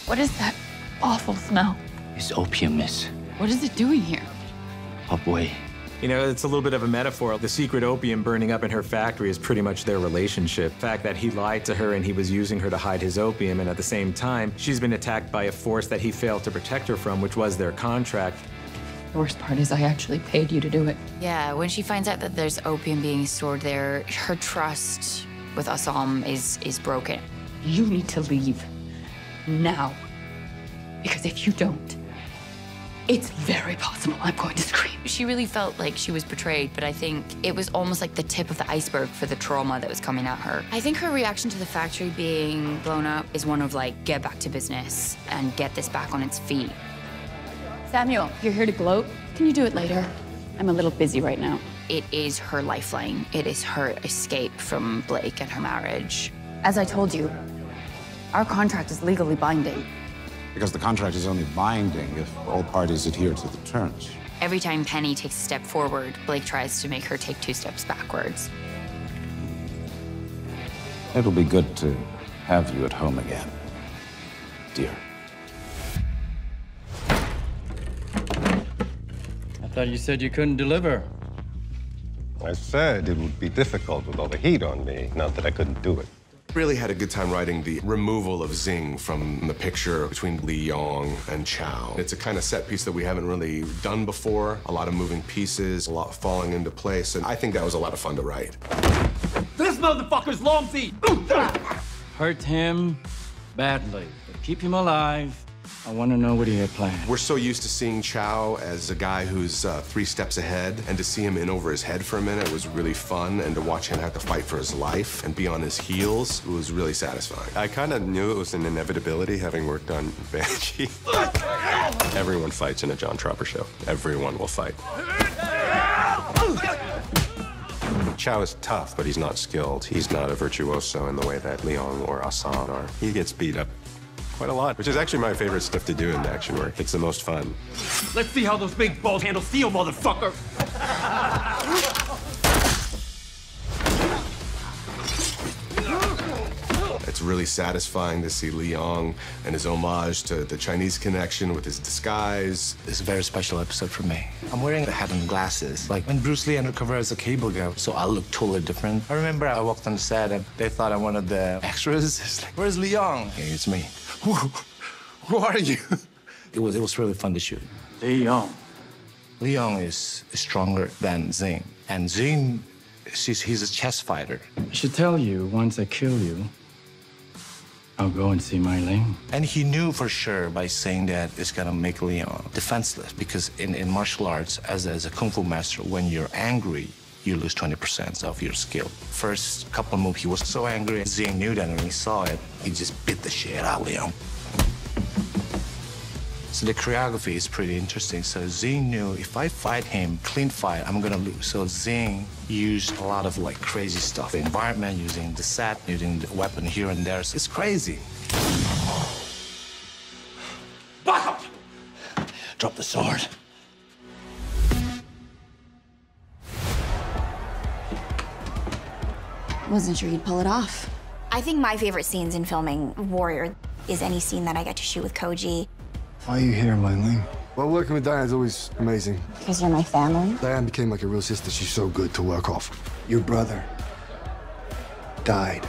What is that awful smell? It's opium, miss. What is it doing here? Up way. You know, it's a little bit of a metaphor. The secret opium burning up in her factory is pretty much their relationship. The fact that he lied to her and he was using her to hide his opium, and at the same time, she's been attacked by a force that he failed to protect her from, which was their contract. The worst part is I actually paid you to do it. Yeah, when she finds out that there's opium being stored there, her trust with Ah Sahm is broken. You need to leave. Now. Because if you don't, it's very possible I'm going to scream. She really felt like she was betrayed, but I think it was almost like the tip of the iceberg for the trauma that was coming at her. I think her reaction to the factory being blown up is one of like, get back to business and get this back on its feet. Samuel, you're here to gloat? Can you do it later? I'm a little busy right now. It is her lifeline. It is her escape from Blake and her marriage. As I told you, our contract is legally binding. Because the contract is only binding if all parties adhere to the terms. Every time Penny takes a step forward, Blake tries to make her take 2 steps backwards. It'll be good to have you at home again, dear. I thought you said you couldn't deliver. I said it would be difficult with all the heat on me, not that I couldn't do it. Really had a good time writing the removal of Zing from the picture between Lee Yong and Chao. It's a kind of set piece that we haven't really done before. A lot of moving pieces, a lot falling into place, and I think that was a lot of fun to write. This motherfucker's long feet! Hurt him badly, but keep him alive. I want to know what he had planned. We're so used to seeing Chao as a guy who's 3 steps ahead, and to see him in over his head for a minute was really fun, and to watch him have to fight for his life and be on his heels was really satisfying. I kind of knew it was an inevitability, having worked on Banshee. Everyone fights in a John Tropper show. Everyone will fight. Chao is tough, but he's not skilled. He's not a virtuoso in the way that Leong or Ah Sahm are. He gets beat up quite a lot, which is actually my favorite stuff to do in action work. It's the most fun. Let's see how those big balls handle steel, motherfucker! It's really satisfying to see Leong and his homage to the Chinese connection with his disguise. It's a very special episode for me. I'm wearing a hat and glasses, like when Bruce Lee undercover as a cable guy, so I look totally different. I remember I walked on the set and they thought I wanted the extras. It's like, where's Leong? Hey, it's me. Who are you? It was really fun to shoot. Leong. Leong is stronger than Zing, and Zing, he's a chess fighter. I should tell you, once I kill you, I'll go and see Mai Ling. And he knew for sure by saying that it's gonna make Leong defenseless, because in martial arts, as a kung fu master, when you're angry, you lose 20% of your skill. First couple of moves, he was so angry. Zing knew that, and when he saw it, he just beat the shit out of Leong. So the choreography is pretty interesting. So Zing knew if I fight him, clean fight, I'm gonna lose. So Zing used a lot of like crazy stuff. The environment, using the set, using the weapon here and there. So it's crazy. Back up! Drop the sword. Wasn't sure you'd pull it off. I think my favorite scenes in filming Warrior is any scene that I get to shoot with Koji. Why are you here, Mai Ling? Well, working with Dianne is always amazing. Because you're my family. Dianne became like a real sister. She's so good to work off. Your brother died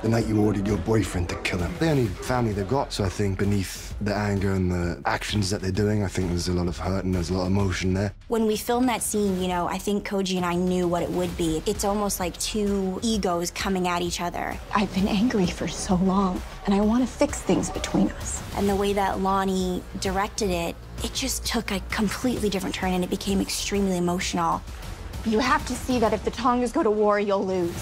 the night you ordered your boyfriend to kill him. The only family they've got, so I think beneath the anger and the actions that they're doing, I think there's a lot of hurt and there's a lot of emotion there. When we filmed that scene, you know, I think Koji and I knew what it would be. It's almost like 2 egos coming at each other. I've been angry for so long, and I want to fix things between us. And the way that Lonnie directed it, it just took a completely different turn, and it became extremely emotional. You have to see that if the Tongas go to war, you'll lose.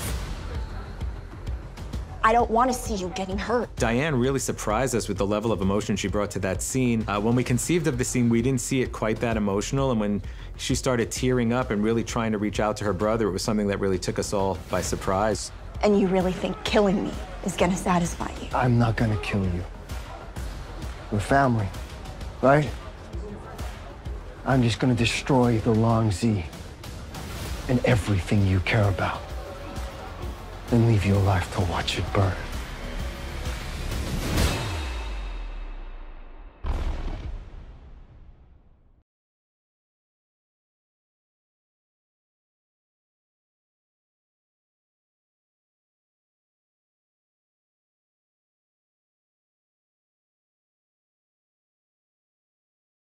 I don't want to see you getting hurt. Dianne really surprised us with the level of emotion she brought to that scene. When we conceived of the scene, we didn't see it quite that emotional, and when she started tearing up and really trying to reach out to her brother, it was something that really took us all by surprise. And you really think killing me is gonna satisfy you? I'm not gonna kill you. We're family, right? I'm just gonna destroy the Long Z and everything you care about, and leave you alive to watch it burn.